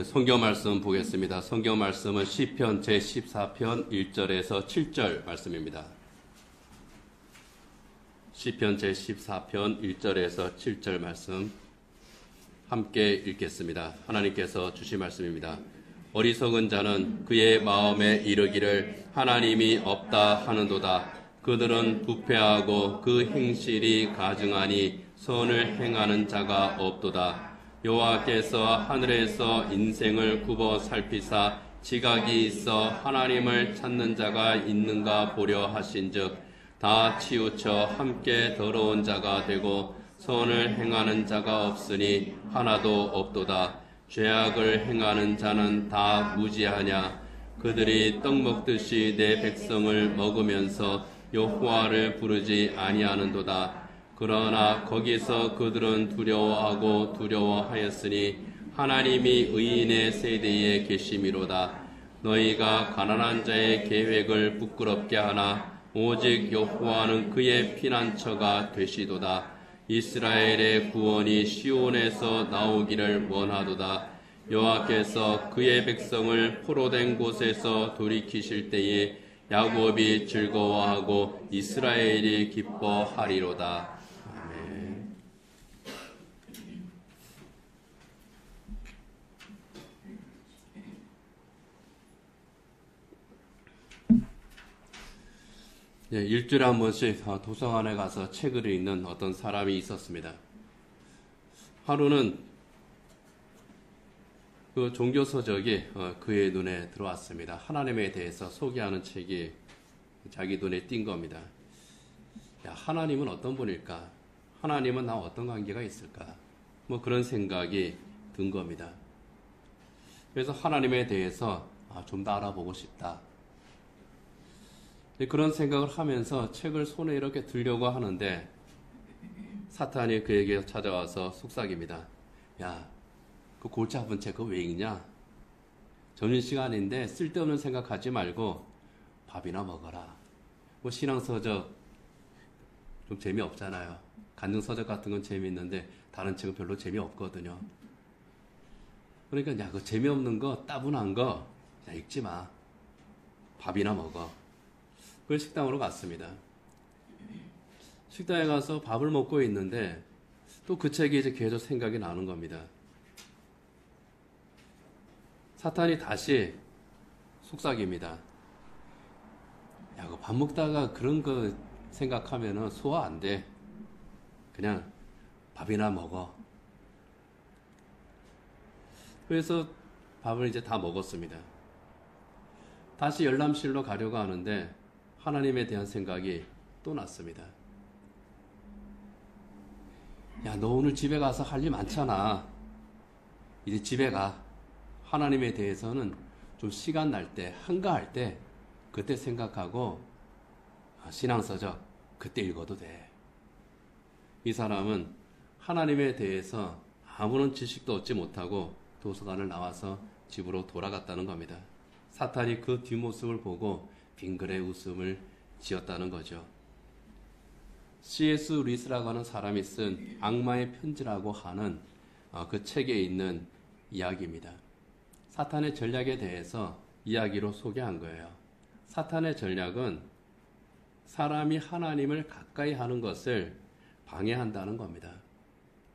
성경 말씀 보겠습니다. 성경 말씀은 시편 제14편 1절에서 7절 말씀입니다. 시편 제14편 1절에서 7절 말씀 함께 읽겠습니다. 하나님께서 주신 말씀입니다. 어리석은 자는 그의 마음에 이르기를 하나님이 없다 하는도다. 그들은 부패하고 그 행실이 가증하니 선을 행하는 자가 없도다. 여호와께서 하늘에서 인생을 굽어 살피사 지각이 있어 하나님을 찾는 자가 있는가 보려 하신즉 다 치우쳐 함께 더러운 자가 되고 선을 행하는 자가 없으니 하나도 없도다. 죄악을 행하는 자는 다 무지하냐. 그들이 떡 먹듯이 내 백성을 먹으면서 여호와를 부르지 아니하는도다. 그러나 거기서 그들은 두려워하였으니 하나님이 의인의 세대에 계심이로다. 너희가 가난한 자의 계획을 부끄럽게 하나 오직 여호와는 그의 피난처가 되시도다. 이스라엘의 구원이 시온에서 나오기를 원하도다. 여호와께서 그의 백성을 포로된 곳에서 돌이키실 때에 야곱이 즐거워하고 이스라엘이 기뻐하리로다. 아멘. 일주일에 한 번씩 도서관에 가서 책을 읽는 어떤 사람이 있었습니다. 하루는 그 종교서적이 그의 눈에 들어왔습니다. 하나님에 대해서 소개하는 책이 자기 눈에 띈 겁니다. 야, 하나님은 어떤 분일까? 하나님은 나와 어떤 관계가 있을까? 뭐 그런 생각이 든 겁니다. 그래서 하나님에 대해서 좀 더 알아보고 싶다. 그런 생각을 하면서 책을 손에 이렇게 들려고 하는데 사탄이 그에게 찾아와서 속삭입니다. 야, 그 골치 아픈 책 그거 왜 읽냐? 점심시간인데 쓸데없는 생각하지 말고 밥이나 먹어라. 뭐 신앙서적 좀 재미없잖아요. 간증서적 같은 건 재미있는데 다른 책은 별로 재미없거든요. 그러니까 야, 그 재미없는 거 따분한 거 야, 읽지 마. 밥이나 먹어. 그래서 식당으로 갔습니다. 식당에 가서 밥을 먹고 있는데 또 그 책이 이제 계속 생각이 나는 겁니다. 사탄이 다시 속삭입니다. 야, 그 밥 먹다가 그런 거 생각하면은 소화 안 돼. 그냥 밥이나 먹어. 그래서 밥을 이제 다 먹었습니다. 다시 열람실로 가려고 하는데 하나님에 대한 생각이 또 났습니다. 야, 너 오늘 집에 가서 할 일 많잖아. 이제 집에 가. 하나님에 대해서는 좀 시간 날 때, 한가할 때 그때 생각하고 신앙서적 그때 읽어도 돼. 이 사람은 하나님에 대해서 아무런 지식도 얻지 못하고 도서관을 나와서 집으로 돌아갔다는 겁니다. 사탄이 그 뒷모습을 보고 빙그레 웃음을 지었다는 거죠. C.S. 루이스라고 하는 사람이 쓴 악마의 편지라고 하는 그 책에 있는 이야기입니다. 사탄의 전략에 대해서 이야기로 소개한 거예요. 사탄의 전략은 사람이 하나님을 가까이 하는 것을 방해한다는 겁니다.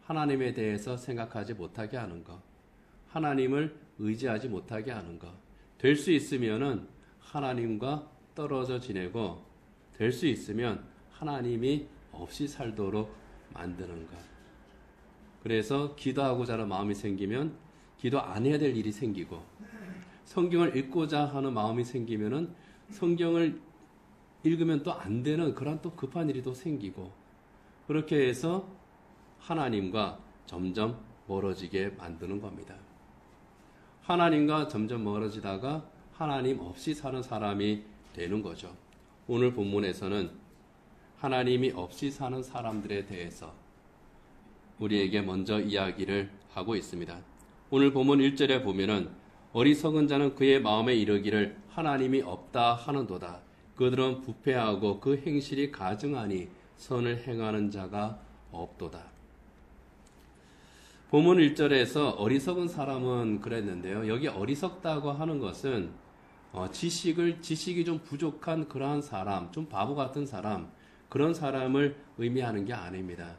하나님에 대해서 생각하지 못하게 하는 것, 하나님을 의지하지 못하게 하는 것, 될 수 있으면은 하나님과 떨어져 지내고 될 수 있으면 하나님이 없이 살도록 만드는 것. 그래서 기도하고자 하는 마음이 생기면 기도 안 해야 될 일이 생기고 성경을 읽고자 하는 마음이 생기면은 성경을 읽으면 또 안 되는 그런 또 급한 일이 또 생기고 그렇게 해서 하나님과 점점 멀어지게 만드는 겁니다. 하나님과 점점 멀어지다가 하나님 없이 사는 사람이 되는 거죠. 오늘 본문에서는 하나님이 없이 사는 사람들에 대해서 우리에게 먼저 이야기를 하고 있습니다. 오늘 본문 1절에 보면은 어리석은 자는 그의 마음에 이르기를 하나님이 없다 하는도다. 그들은 부패하고 그 행실이 가증하니 선을 행하는 자가 없도다. 본문 1절에서 어리석은 사람은 그랬는데요. 여기 어리석다고 하는 것은 지식이 좀 부족한 그러한 사람, 좀 바보 같은 사람, 그런 사람을 의미하는 게 아닙니다.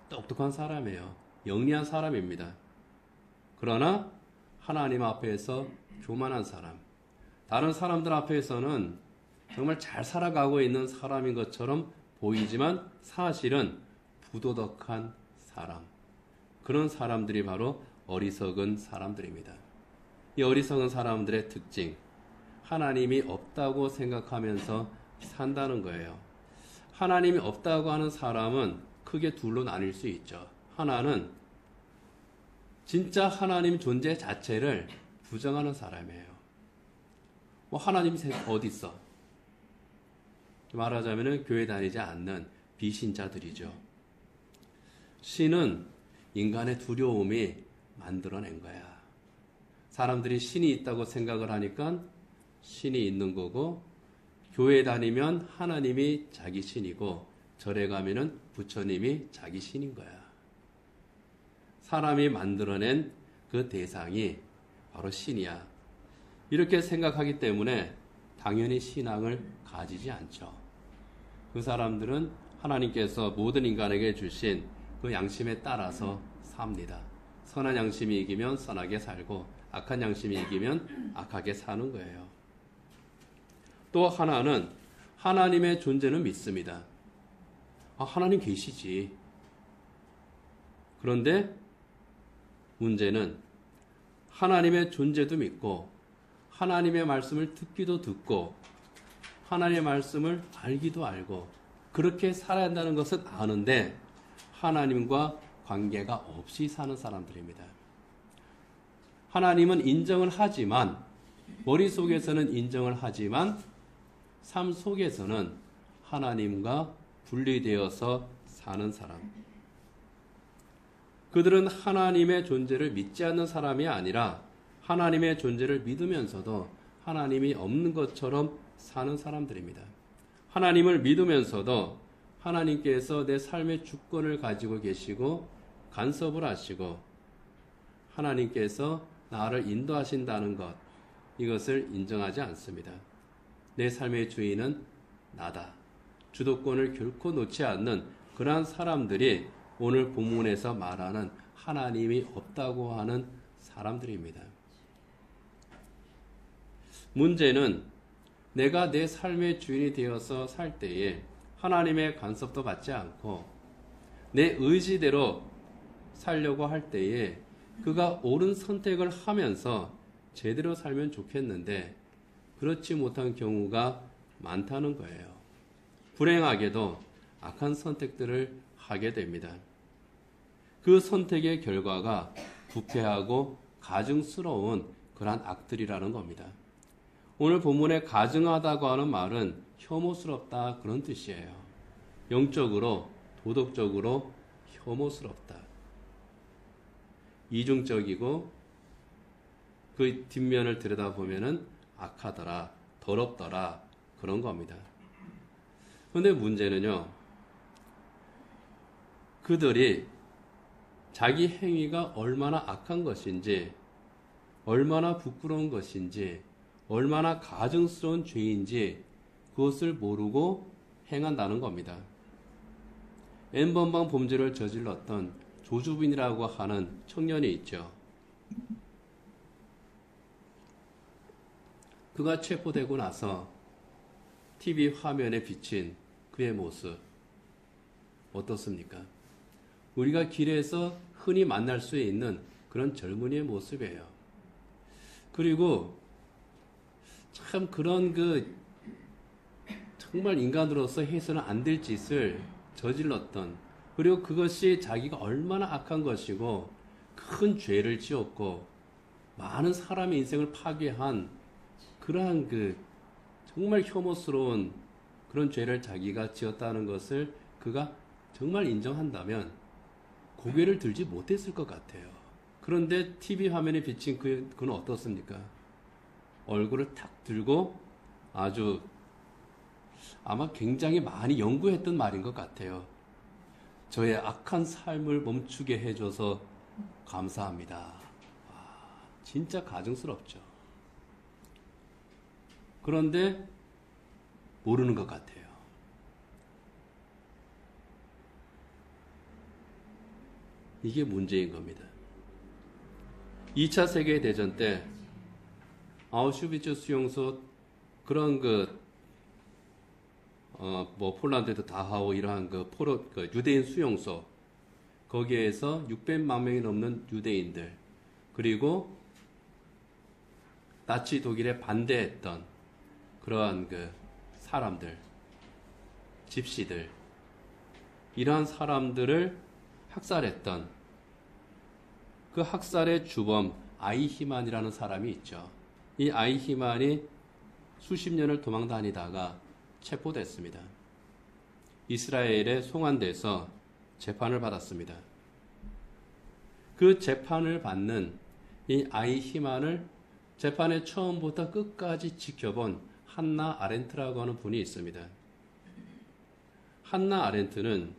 똑똑한 사람이에요. 영리한 사람입니다. 그러나 하나님 앞에서 교만한 사람, 다른 사람들 앞에서는 정말 잘 살아가고 있는 사람인 것처럼 보이지만 사실은 부도덕한 사람, 그런 사람들이 바로 어리석은 사람들입니다. 이 어리석은 사람들의 특징, 하나님이 없다고 생각하면서 산다는 거예요. 하나님이 없다고 하는 사람은 크게 둘로 나뉠 수 있죠. 하나는 진짜 하나님 존재 자체를 부정하는 사람이에요. 하나님이 어디 있어? 말하자면 교회 다니지 않는 비신자들이죠. 신은 인간의 두려움이 만들어낸 거야. 사람들이 신이 있다고 생각을 하니까 신이 있는 거고, 교회 다니면 하나님이 자기 신이고, 절에 가면은 부처님이 자기 신인 거야. 사람이 만들어낸 그 대상이 바로 신이야. 이렇게 생각하기 때문에 당연히 신앙을 가지지 않죠. 그 사람들은 하나님께서 모든 인간에게 주신 그 양심에 따라서 삽니다. 선한 양심이 이기면 선하게 살고 악한 양심이 이기면 악하게 사는 거예요. 또 하나는 하나님의 존재는 믿습니다. 하나님 계시지. 그런데 문제는 하나님의 존재도 믿고 하나님의 말씀을 듣기도 듣고 하나님의 말씀을 알기도 알고 그렇게 살아야 한다는 것은 아는데 하나님과 관계가 없이 사는 사람들입니다. 하나님은 인정을 하지만, 머릿속에서는 인정을 하지만 삶 속에서는 하나님과 분리되어서 사는 사람. 그들은 하나님의 존재를 믿지 않는 사람이 아니라 하나님의 존재를 믿으면서도 하나님이 없는 것처럼 사는 사람들입니다. 하나님을 믿으면서도 하나님께서 내 삶의 주권을 가지고 계시고 간섭을 하시고 하나님께서 나를 인도하신다는 것, 이것을 인정하지 않습니다. 내 삶의 주인은 나다. 주도권을 결코 놓지 않는 그러한 사람들이 오늘 본문에서 말하는 하나님이 없다고 하는 사람들입니다. 문제는 내가 내 삶의 주인이 되어서 살 때에 하나님의 간섭도 받지 않고 내 의지대로 살려고 할 때에 그가 옳은 선택을 하면서 제대로 살면 좋겠는데 그렇지 못한 경우가 많다는 거예요. 불행하게도 악한 선택들을 하게 됩니다. 그 선택의 결과가 부패하고 가증스러운 그러한 악들이라는 겁니다. 오늘 본문에 가증하다고 하는 말은 혐오스럽다, 그런 뜻이에요. 영적으로, 도덕적으로 혐오스럽다. 이중적이고 그 뒷면을 들여다보면은 악하더라, 더럽더라, 그런 겁니다. 그런데 문제는요, 그들이 자기 행위가 얼마나 악한 것인지, 얼마나 부끄러운 것인지, 얼마나 가증스러운 죄인지 그것을 모르고 행한다는 겁니다. N번방 범죄를 저질렀던 조주빈이라고 하는 청년이 있죠. 그가 체포되고 나서 TV 화면에 비친 그의 모습 어떻습니까? 우리가 길에서 흔히 만날 수 있는 그런 젊은이의 모습이에요. 그리고 참 그런 정말 인간으로서 해서는 안 될 짓을 저질렀던, 그리고 그것이 자기가 얼마나 악한 것이고 큰 죄를 지었고 많은 사람의 인생을 파괴한 그러한 정말 혐오스러운 그런 죄를 자기가 지었다는 것을 그가 정말 인정한다면 고개를 들지 못했을 것 같아요. 그런데 TV 화면에 비친 그는 어떻습니까? 얼굴을 탁 들고 아주 아마 굉장히 많이 연구했던 말인 것 같아요. 저의 악한 삶을 멈추게 해줘서 감사합니다. 진짜 가증스럽죠. 그런데 모르는 것 같아요. 이게 문제인 겁니다. 2차 세계대전 때 아우슈비츠 수용소 그런 폴란드에도 다하오 이러한 유대인 수용소 거기에서 600만 명이 넘는 유대인들 그리고 나치 독일에 반대했던 그러한 사람들, 집시들 이러한 사람들을 학살했던 그 학살의 주범 아이히만이라는 사람이 있죠. 이 아이히만이 수십 년을 도망 다니다가 체포됐습니다. 이스라엘에 송환돼서 재판을 받았습니다. 그 재판을 받는 이 아이히만을 재판의 처음부터 끝까지 지켜본 한나 아렌트라고 하는 분이 있습니다. 한나 아렌트는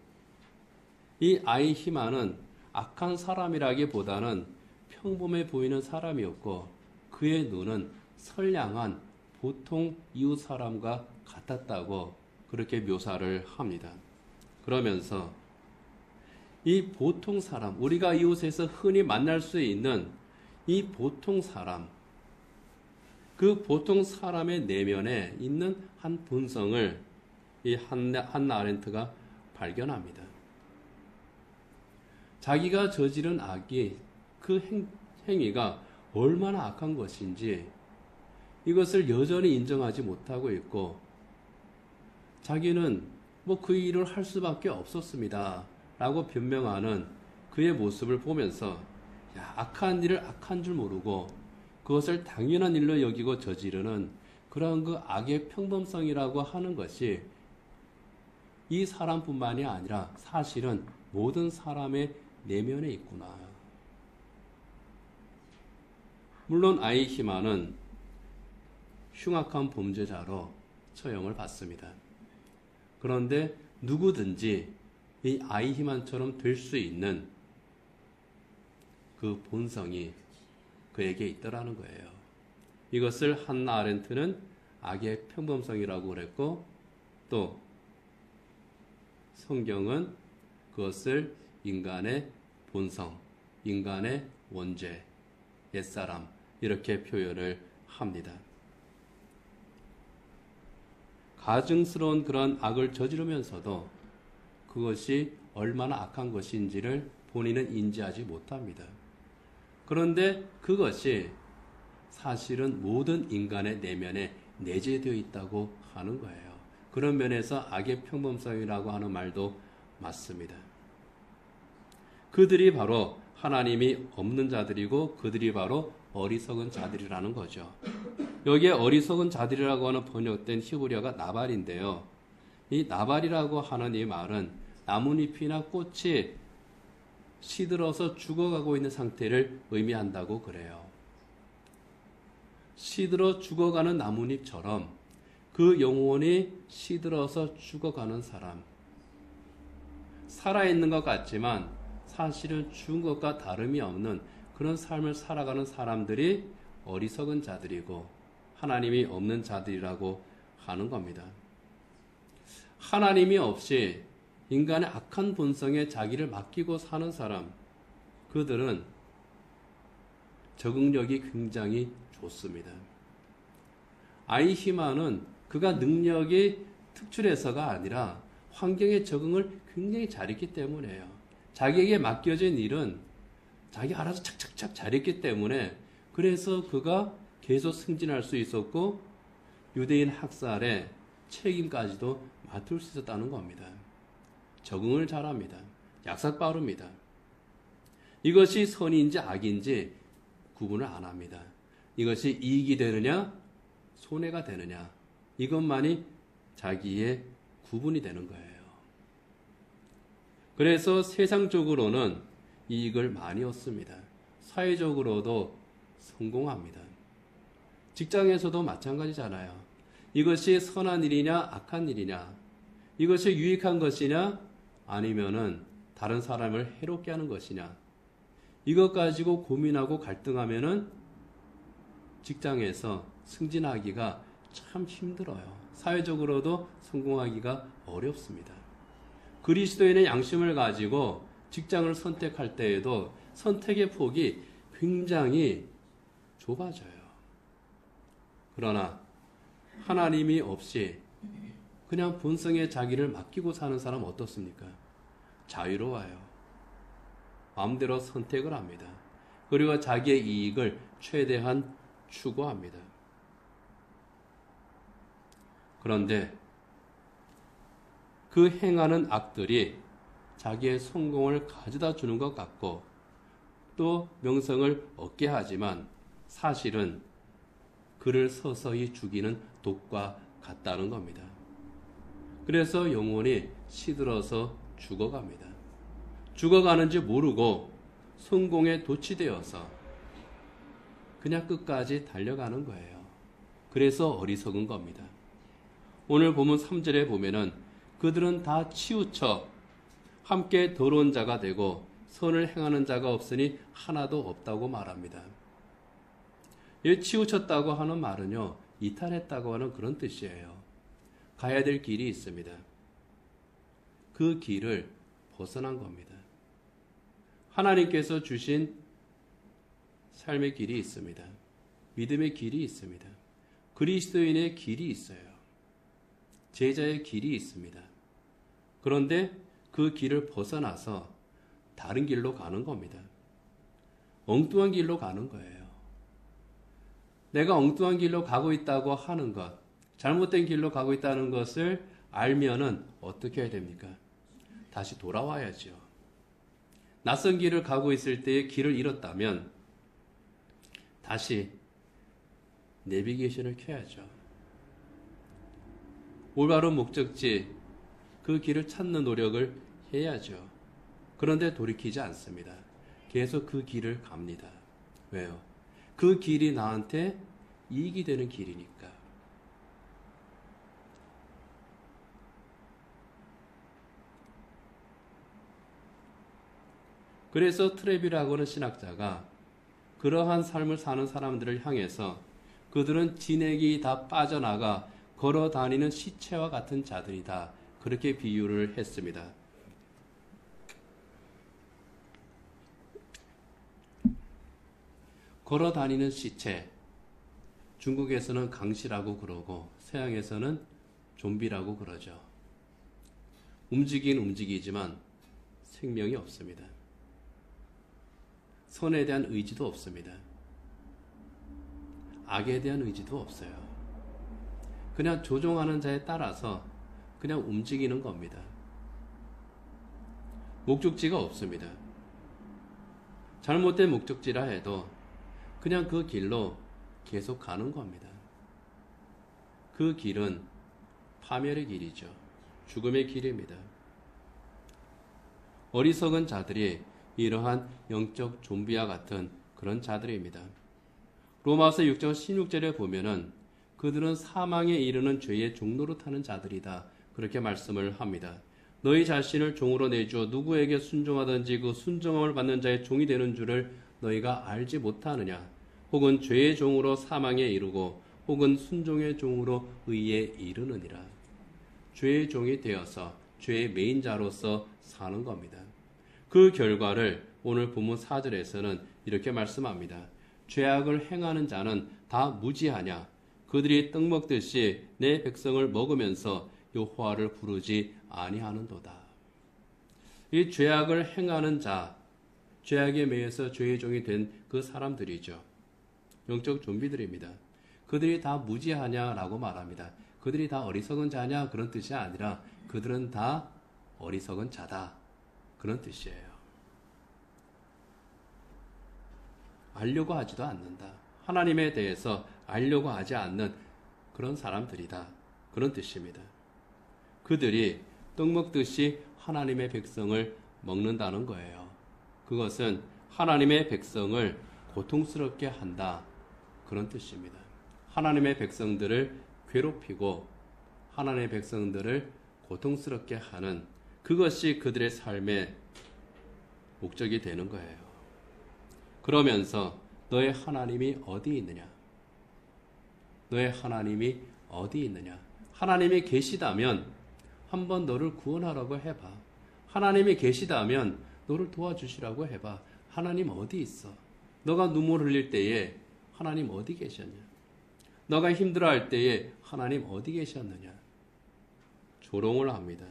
이 아이히만은 악한 사람이라기보다는 평범해 보이는 사람이었고 그의 눈은 선량한 보통 이웃 사람과 같았다고 그렇게 묘사를 합니다. 그러면서 이 보통 사람, 우리가 이웃에서 흔히 만날 수 있는 이 보통 사람, 그 보통 사람의 내면에 있는 한 본성을 이 한나 아렌트가 발견합니다. 자기가 저지른 악이 그 행위가 얼마나 악한 것인지 이것을 여전히 인정하지 못하고 있고 자기는 그 일을 할 수밖에 없었습니다 라고 변명하는 그의 모습을 보면서 악한 일을 악한 줄 모르고 그것을 당연한 일로 여기고 저지르는 그런 그 악의 평범성이라고 하는 것이 이 사람뿐만이 아니라 사실은 모든 사람의 내면에 있구나. 물론 아이히만은 흉악한 범죄자로 처형을 받습니다. 그런데 누구든지 이 아이히만처럼 될 수 있는 그 본성이 그에게 있더라는 거예요. 이것을 한나 아렌트는 악의 평범성이라고 그랬고 또 성경은 그것을 인간의 본성, 인간의 원죄, 옛사람 이렇게 표현을 합니다. 가증스러운 그런 악을 저지르면서도 그것이 얼마나 악한 것인지를 본인은 인지하지 못합니다. 그런데 그것이 사실은 모든 인간의 내면에 내재되어 있다고 하는 거예요. 그런 면에서 악의 평범성이라고 하는 말도 맞습니다. 그들이 바로 하나님이 없는 자들이고 그들이 바로 어리석은 자들이라는 거죠. 여기에 어리석은 자들이라고 하는 번역된 히브리어가 나발인데요. 이 나발이라고 하는 이 말은 나뭇잎이나 꽃이 시들어서 죽어가고 있는 상태를 의미한다고 그래요. 시들어 죽어가는 나뭇잎처럼 그 영혼이 시들어서 죽어가는 사람. 살아있는 것 같지만 사실은 죽은 것과 다름이 없는 그런 삶을 살아가는 사람들이 어리석은 자들이고 하나님이 없는 자들이라고 하는 겁니다. 하나님이 없이 인간의 악한 본성에 자기를 맡기고 사는 사람, 그들은 적응력이 굉장히 좋습니다. 아이히만은 그가 능력이 특출해서가 아니라 환경에 적응을 굉장히 잘했기 때문에요. 자기에게 맡겨진 일은 자기 알아서 착착착 잘했기 때문에 그래서 그가 계속 승진할 수 있었고 유대인 학살의 책임까지도 맡을 수 있었다는 겁니다. 적응을 잘합니다. 약삭 빠릅니다. 이것이 선인지 악인지 구분을 안 합니다. 이것이 이익이 되느냐 손해가 되느냐 이것만이 자기의 구분이 되는 거예요. 그래서 세상적으로는 이익을 많이 얻습니다. 사회적으로도 성공합니다. 직장에서도 마찬가지잖아요. 이것이 선한 일이냐 악한 일이냐 이것이 유익한 것이냐 아니면은 다른 사람을 해롭게 하는 것이냐 이것 가지고 고민하고 갈등하면은 직장에서 승진하기가 참 힘들어요. 사회적으로도 성공하기가 어렵습니다. 그리스도인의 양심을 가지고 직장을 선택할 때에도 선택의 폭이 굉장히 좁아져요. 그러나 하나님이 없이 그냥 본성의 자기를 맡기고 사는 사람 어떻습니까? 자유로워요. 마음대로 선택을 합니다. 그리고 자기의 이익을 최대한 추구합니다. 그런데 그 행하는 악들이 자기의 성공을 가져다 주는 것 같고 또 명성을 얻게 하지만 사실은 그를 서서히 죽이는 독과 같다는 겁니다. 그래서 영혼이 시들어서 죽어갑니다. 죽어가는지 모르고 성공에 도취되어서 그냥 끝까지 달려가는 거예요. 그래서 어리석은 겁니다. 오늘 본문 3절에 보면은 그들은 다 치우쳐 함께 더러운 자가 되고 선을 행하는 자가 없으니 하나도 없다고 말합니다. 이 치우쳤다고 하는 말은요, 이탈했다고 하는 그런 뜻이에요. 가야 될 길이 있습니다. 그 길을 벗어난 겁니다. 하나님께서 주신 삶의 길이 있습니다. 믿음의 길이 있습니다. 그리스도인의 길이 있어요. 제자의 길이 있습니다. 그런데 그 길을 벗어나서 다른 길로 가는 겁니다. 엉뚱한 길로 가는 거예요. 내가 엉뚱한 길로 가고 있다고 하는 것, 잘못된 길로 가고 있다는 것을 알면은 어떻게 해야 됩니까? 다시 돌아와야죠. 낯선 길을 가고 있을 때에 길을 잃었다면 다시 내비게이션을 켜야죠. 올바른 목적지, 그 길을 찾는 노력을 해야죠. 그런데 돌이키지 않습니다. 계속 그 길을 갑니다. 왜요? 그 길이 나한테 이익이 되는 길이니까. 그래서 트레비라고 하는 신학자가 그러한 삶을 사는 사람들을 향해서 그들은 진액이 다 빠져나가 걸어 다니는 시체와 같은 자들이다. 그렇게 비유를 했습니다. 걸어 다니는 시체. 중국에서는 강시라고 그러고 서양에서는 좀비라고 그러죠. 움직이긴 움직이지만 생명이 없습니다. 선에 대한 의지도 없습니다. 악에 대한 의지도 없어요. 그냥 조종하는 자에 따라서 그냥 움직이는 겁니다. 목적지가 없습니다. 잘못된 목적지라 해도 그냥 그 길로 계속 가는 겁니다. 그 길은 파멸의 길이죠. 죽음의 길입니다. 어리석은 자들이 이러한 영적 좀비와 같은 그런 자들입니다. 로마서 6장 16절에 보면은 그들은 사망에 이르는 죄의 종로로 타는 자들이다. 그렇게 말씀을 합니다. 너희 자신을 종으로 내주어 누구에게 순종하든지 그 순종함을 받는 자의 종이 되는 줄을 너희가 알지 못하느냐. 혹은 죄의 종으로 사망에 이르고 혹은 순종의 종으로 의에 이르느니라. 죄의 종이 되어서 죄의 메인자로서 사는 겁니다. 그 결과를 오늘 본문 4절에서는 이렇게 말씀합니다. 죄악을 행하는 자는 다 무지하냐. 그들이 떡 먹듯이 내 백성을 먹으면서 여호와를 부르지 아니하는도다. 이 죄악을 행하는 자, 죄악에 매여서 죄의 종이 된 그 사람들이죠. 영적 좀비들입니다. 그들이 다 무지하냐라고 말합니다. 그들이 다 어리석은 자냐 그런 뜻이 아니라 그들은 다 어리석은 자다 그런 뜻이에요. 알려고 하지도 않는다. 하나님에 대해서 알려고 하지 않는 그런 사람들이다 그런 뜻입니다. 그들이 떡 먹듯이 하나님의 백성을 먹는다는 거예요. 그것은 하나님의 백성을 고통스럽게 한다 그런 뜻입니다. 하나님의 백성들을 괴롭히고 하나님의 백성들을 고통스럽게 하는 그것이 그들의 삶의 목적이 되는 거예요. 그러면서 너의 하나님이 어디 있느냐? 너의 하나님이 어디 있느냐? 하나님이 계시다면 한번 너를 구원하라고 해봐. 하나님이 계시다면 너를 도와주시라고 해봐. 하나님 어디 있어? 너가 눈물 흘릴 때에 하나님 어디 계셨냐? 너가 힘들어할 때에 하나님 어디 계셨느냐? 조롱을 합니다.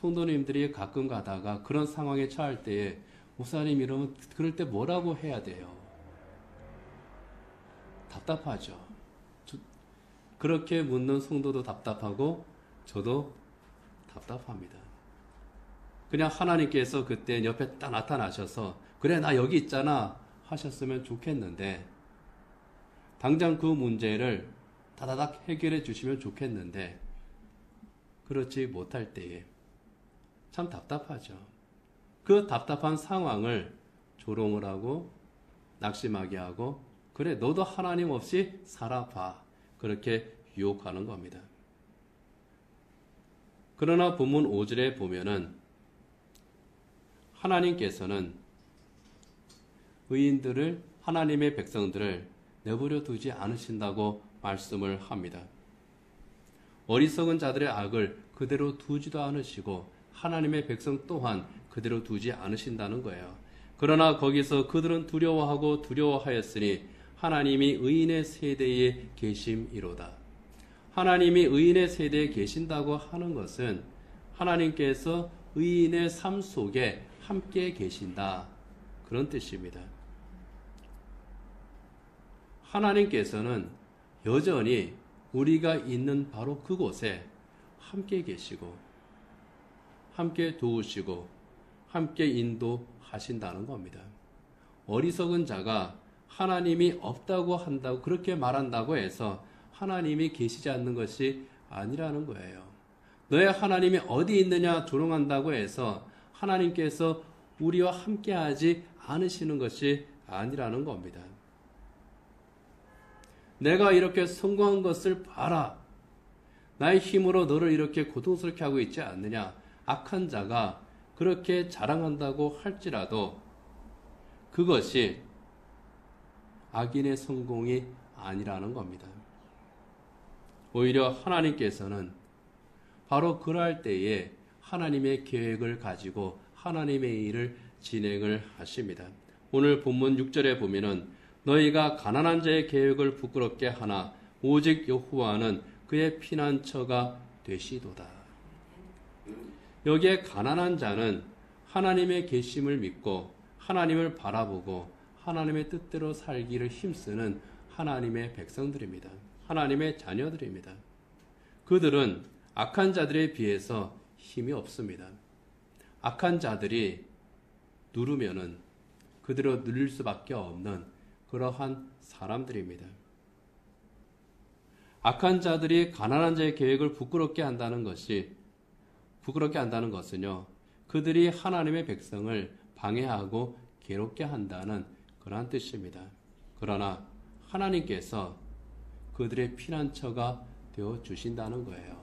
성도님들이 가끔 가다가 그런 상황에 처할 때에 목사님 이러면 그럴 때 뭐라고 해야 돼요? 답답하죠. 그렇게 묻는 성도도 답답하고 저도 답답합니다. 그냥 하나님께서 그때 옆에 딱 나타나셔서 그래 나 여기 있잖아 하셨으면 좋겠는데 당장 그 문제를 다다닥 해결해 주시면 좋겠는데 그렇지 못할 때에 참 답답하죠. 그 답답한 상황을 조롱을 하고 낙심하게 하고 그래 너도 하나님 없이 살아봐 그렇게 유혹하는 겁니다. 그러나 본문 5절에 보면은 하나님께서는 의인들을 하나님의 백성들을 내버려 두지 않으신다고 말씀을 합니다. 어리석은 자들의 악을 그대로 두지도 않으시고 하나님의 백성 또한 그대로 두지 않으신다는 거예요. 그러나 거기서 그들은 두려워하고 두려워하였으니 하나님이 의인의 세대에 계심이로다. 하나님이 의인의 세대에 계신다고 하는 것은 하나님께서 의인의 삶 속에 함께 계신다. 그런 뜻입니다. 하나님께서는 여전히 우리가 있는 바로 그곳에 함께 계시고 함께 도우시고 함께 인도하신다는 겁니다. 어리석은 자가 하나님이 없다고 한다고 그렇게 말한다고 해서 하나님이 계시지 않는 것이 아니라는 거예요. 너의 하나님이 어디 있느냐 조롱한다고 해서 하나님께서 우리와 함께하지 않으시는 것이 아니라는 겁니다. 내가 이렇게 성공한 것을 봐라. 나의 힘으로 너를 이렇게 고통스럽게 하고 있지 않느냐. 악한 자가 그렇게 자랑한다고 할지라도 그것이 악인의 성공이 아니라는 겁니다. 오히려 하나님께서는 바로 그럴 때에 하나님의 계획을 가지고 하나님의 일을 진행을 하십니다. 오늘 본문 6절에 보면은 너희가 가난한 자의 계획을 부끄럽게 하나 오직 여호와는 그의 피난처가 되시도다. 여기에 가난한 자는 하나님의 계심을 믿고 하나님을 바라보고 하나님의 뜻대로 살기를 힘쓰는 하나님의 백성들입니다. 하나님의 자녀들입니다. 그들은 악한 자들에 비해서 힘이 없습니다. 악한 자들이 누르면은 그대로 누릴 수밖에 없는 그러한 사람들입니다. 악한 자들이 가난한 자의 계획을 부끄럽게 한다는 것은요, 그들이 하나님의 백성을 방해하고 괴롭게 한다는 그러한 뜻입니다. 그러나 하나님께서 그들의 피난처가 되어 주신다는 거예요.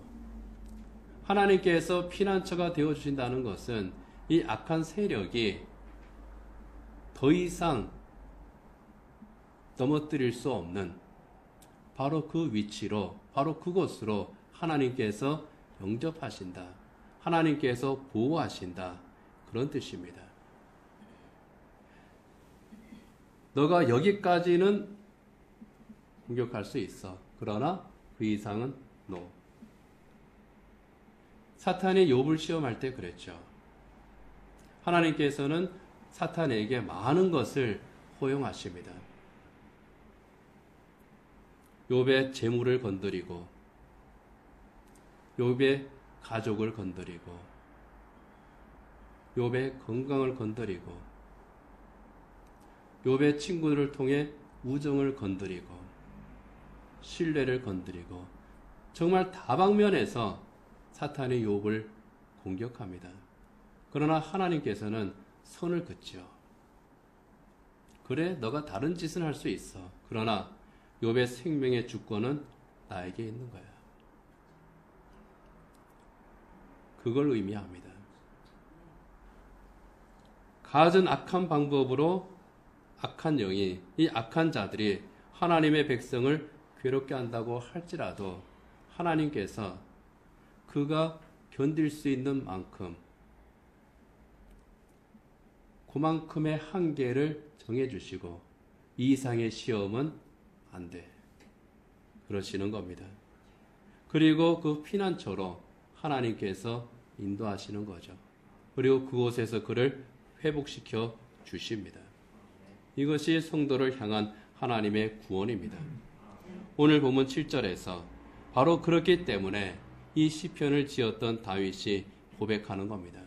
하나님께서 피난처가 되어 주신다는 것은 이 악한 세력이 더 이상 넘어뜨릴 수 없는 바로 그 위치로, 바로 그곳으로 하나님께서 영접하신다. 하나님께서 보호하신다. 그런 뜻입니다. 너가 여기까지는 공격할 수 있어. 그러나 그 이상은 no. 사탄이 욥을 시험할 때 그랬죠. 하나님께서는 사탄에게 많은 것을 허용하십니다. 욥의 재물을 건드리고 욥의 가족을 건드리고 욥의 건강을 건드리고 욥의 친구들을 통해 우정을 건드리고 신뢰를 건드리고 정말 다방면에서 사탄이 욥을 공격합니다. 그러나 하나님께서는 선을 긋죠. 그래, 너가 다른 짓은 할 수 있어. 그러나 욥의 생명의 주권은 나에게 있는 거야. 그걸 의미합니다. 갖은 악한 방법으로 악한 영이, 이 악한 자들이 하나님의 백성을 괴롭게 한다고 할지라도 하나님께서 그가 견딜 수 있는 만큼 그만큼의 한계를 정해주시고 이 이상의 시험은 안 돼. 그러시는 겁니다. 그리고 그 피난처로 하나님께서 인도하시는 거죠. 그리고 그곳에서 그를 회복시켜 주십니다. 이것이 성도를 향한 하나님의 구원입니다. 오늘 본문 7절에서 바로 그렇기 때문에 이 시편을 지었던 다윗이 고백하는 겁니다.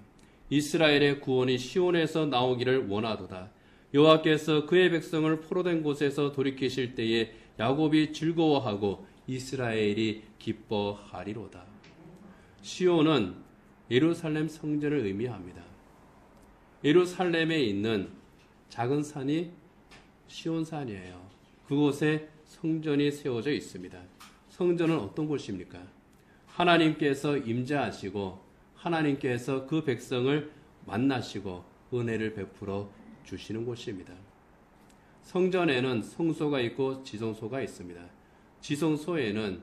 이스라엘의 구원이 시온에서 나오기를 원하도다. 여호와께서 그의 백성을 포로된 곳에서 돌이키실 때에 야곱이 즐거워하고 이스라엘이 기뻐하리로다. 시온은 예루살렘 성전을 의미합니다. 예루살렘에 있는 작은 산이 시온산이에요. 그곳에 성전이 세워져 있습니다. 성전은 어떤 곳입니까? 하나님께서 임재하시고 하나님께서 그 백성을 만나시고 은혜를 베풀어 주시는 곳입니다. 성전에는 성소가 있고 지성소가 있습니다. 지성소에는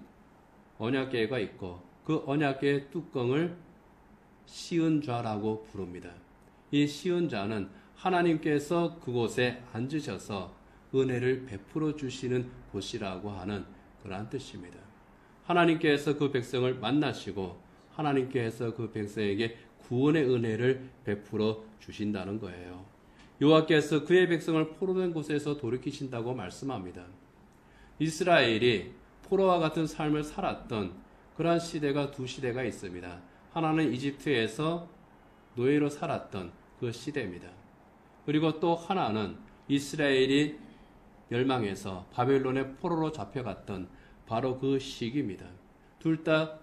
언약궤가 있고 그 언약궤의 뚜껑을 시은좌라고 부릅니다. 이 시은좌는 하나님께서 그곳에 앉으셔서 은혜를 베풀어 주시는 곳이라고 하는 그러한 뜻입니다. 하나님께서 그 백성을 만나시고 하나님께서 그 백성에게 구원의 은혜를 베풀어 주신다는 거예요. 여호와께서 그의 백성을 포로된 곳에서 돌이키신다고 말씀합니다. 이스라엘이 포로와 같은 삶을 살았던 그러한 시대가 두 시대가 있습니다. 하나는 이집트에서 노예로 살았던 그 시대입니다. 그리고 또 하나는 이스라엘이 멸망해서 바벨론의 포로로 잡혀갔던 바로 그 시기입니다. 둘 다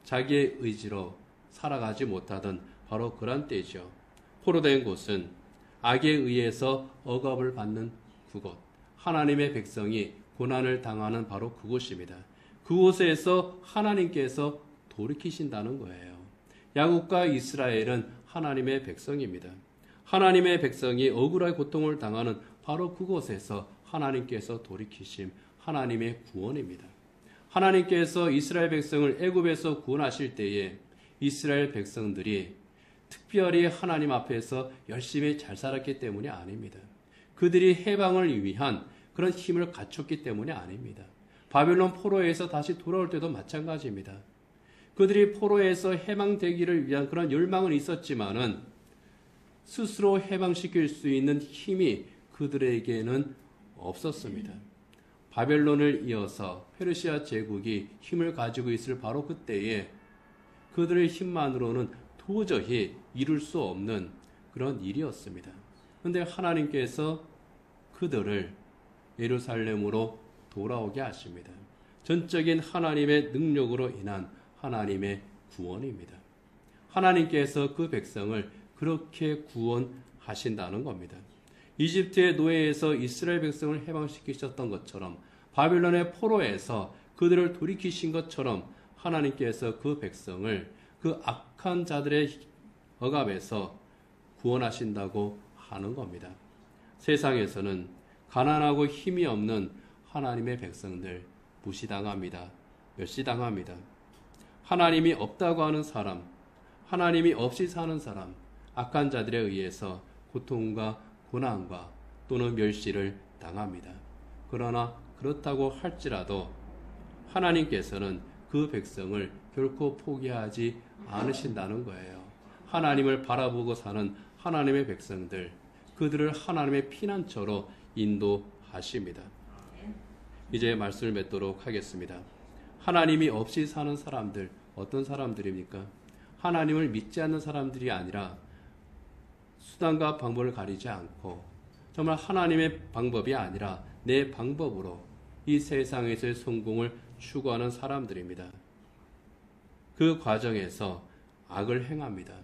자기의 의지로 살아가지 못하던 바로 그런 때죠. 포로된 곳은 악에 의해서 억압을 받는 그곳, 하나님의 백성이 고난을 당하는 바로 그곳입니다. 그곳에서 하나님께서 돌이키신다는 거예요. 야곱과 이스라엘은 하나님의 백성입니다. 하나님의 백성이 억울한 고통을 당하는 바로 그곳에서 하나님께서 돌이키심, 하나님의 구원입니다. 하나님께서 이스라엘 백성을 애굽에서 구원하실 때에 이스라엘 백성들이 특별히 하나님 앞에서 열심히 잘 살았기 때문이 아닙니다. 그들이 해방을 위한 그런 힘을 갖췄기 때문이 아닙니다. 바벨론 포로에서 다시 돌아올 때도 마찬가지입니다. 그들이 포로에서 해방되기를 위한 그런 열망은 있었지만은 스스로 해방시킬 수 있는 힘이 그들에게는 없었습니다. 바벨론을 이어서 페르시아 제국이 힘을 가지고 있을 바로 그때에 그들의 힘만으로는 도저히 이룰 수 없는 그런 일이었습니다. 그런데 하나님께서 그들을 예루살렘으로 돌아오게 하십니다. 전적인 하나님의 능력으로 인한 하나님의 구원입니다. 하나님께서 그 백성을 그렇게 구원하신다는 겁니다. 이집트의 노예에서 이스라엘 백성을 해방시키셨던 것처럼 바빌론의 포로에서 그들을 돌이키신 것처럼 하나님께서 그 백성을 그 악한 자들의 억압에서 구원하신다고 하는 겁니다. 세상에서는 가난하고 힘이 없는 하나님의 백성들 무시당합니다. 멸시당합니다. 하나님이 없다고 하는 사람, 하나님이 없이 사는 사람, 악한 자들에 의해서 고통과 고난과 또는 멸시를 당합니다. 그러나 그렇다고 할지라도 하나님께서는 그 백성을 결코 포기하지 않으신다는 거예요. 하나님을 바라보고 사는 하나님의 백성들, 그들을 하나님의 피난처로 인도하십니다. 이제 말씀을 맺도록 하겠습니다. 하나님이 없이 사는 사람들, 어떤 사람들입니까? 하나님을 믿지 않는 사람들이 아니라 수단과 방법을 가리지 않고 정말 하나님의 방법이 아니라 내 방법으로 이 세상에서의 성공을 추구하는 사람들입니다. 그 과정에서 악을 행합니다.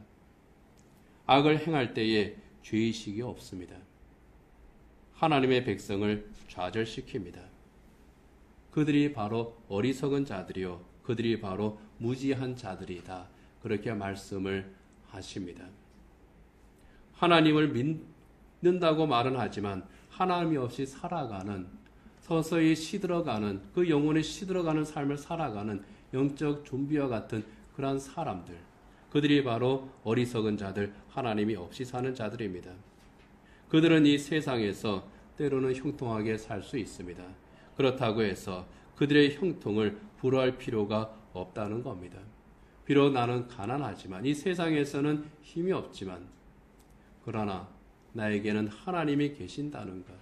악을 행할 때에 죄의식이 없습니다. 하나님의 백성을 좌절시킵니다. 그들이 바로 어리석은 자들이요 그들이 바로 무지한 자들이다. 그렇게 말씀을 하십니다. 하나님을 믿는다고 말은 하지만 하나님이 없이 살아가는, 서서히 시들어가는, 그 영혼이 시들어가는 삶을 살아가는 영적 좀비와 같은 그러한 사람들, 그들이 바로 어리석은 자들, 하나님이 없이 사는 자들입니다. 그들은 이 세상에서 때로는 형통하게 살 수 있습니다. 그렇다고 해서 그들의 형통을 부러워할 필요가 없다는 겁니다. 비록 나는 가난하지만, 이 세상에서는 힘이 없지만, 그러나 나에게는 하나님이 계신다는 것,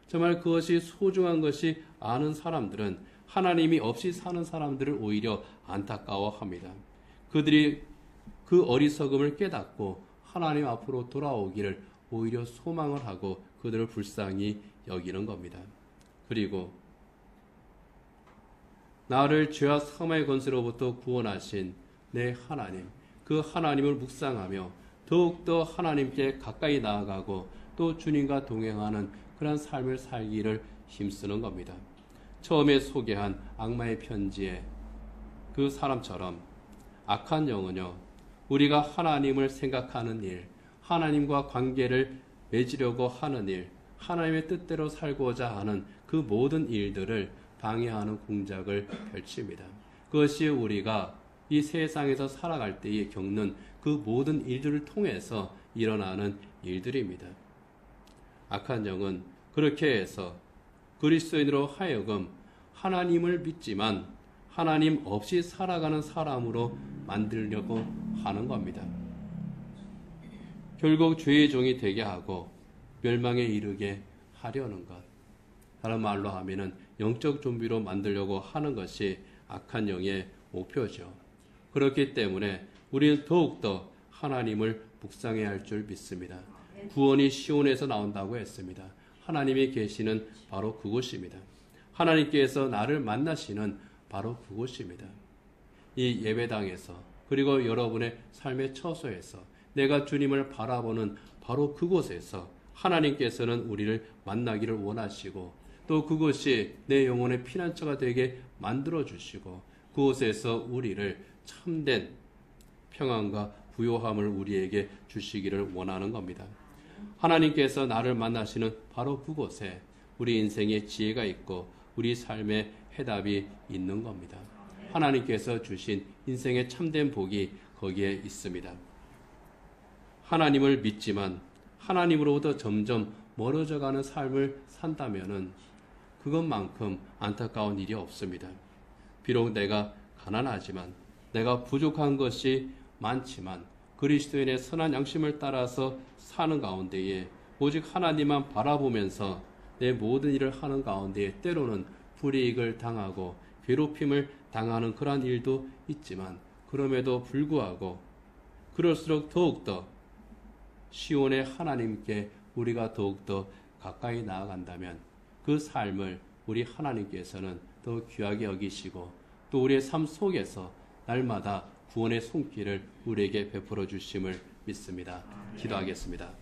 정말 그것이 소중한 것이 아는 사람들은 하나님이 없이 사는 사람들을 오히려 안타까워합니다. 그들이 그 어리석음을 깨닫고 하나님 앞으로 돌아오기를 오히려 소망을 하고 그들을 불쌍히 여기는 겁니다. 그리고 나를 죄와 사망의 권세로부터 구원하신 내 하나님, 그 하나님을 묵상하며 더욱더 하나님께 가까이 나아가고 또 주님과 동행하는 그런 삶을 살기를 힘쓰는 겁니다. 처음에 소개한 악마의 편지의 그 사람처럼 악한 영은요, 우리가 하나님을 생각하는 일, 하나님과 관계를 맺으려고 하는 일, 하나님의 뜻대로 살고자 하는 그 모든 일들을 방해하는 공작을 펼칩니다. 그것이 우리가 이 세상에서 살아갈 때에 겪는 그 모든 일들을 통해서 일어나는 일들입니다. 악한 영은 그렇게 해서 그리스도인으로 하여금 하나님을 믿지만 하나님 없이 살아가는 사람으로 만들려고 하는 겁니다. 결국 죄의 종이 되게 하고 멸망에 이르게 하려는 것, 다른 말로 하면은 영적 좀비로 만들려고 하는 것이 악한 영의 목표죠. 그렇기 때문에 우리는 더욱더 하나님을 묵상해야 할 줄 믿습니다. 구원이 시온에서 나온다고 했습니다. 하나님이 계시는 바로 그곳입니다. 하나님께서 나를 만나시는 바로 그곳입니다. 이 예배당에서, 그리고 여러분의 삶의 처소에서 내가 주님을 바라보는 바로 그곳에서 하나님께서는 우리를 만나기를 원하시고 또 그곳이 내 영혼의 피난처가 되게 만들어 주시고 그곳에서 우리를 참된 평안과 부요함을 우리에게 주시기를 원하는 겁니다. 하나님께서 나를 만나시는 바로 그곳에 우리 인생의 지혜가 있고 우리 삶의 해답이 있는 겁니다. 하나님께서 주신 인생의 참된 복이 거기에 있습니다. 하나님을 믿지만 하나님으로부터 점점 멀어져가는 삶을 산다면은 그것만큼 안타까운 일이 없습니다. 비록 내가 가난하지만, 내가 부족한 것이 많지만 그리스도인의 선한 양심을 따라서 사는 가운데에 오직 하나님만 바라보면서 내 모든 일을 하는 가운데에 때로는 불이익을 당하고 괴롭힘을 당하는 그러한 일도 있지만, 그럼에도 불구하고 그럴수록 더욱더 시온의 하나님께 우리가 더욱더 가까이 나아간다면 그 삶을 우리 하나님께서는 더 귀하게 여기시고 또 우리의 삶 속에서 날마다 구원의 손길을 우리에게 베풀어 주심을 믿습니다. 기도하겠습니다.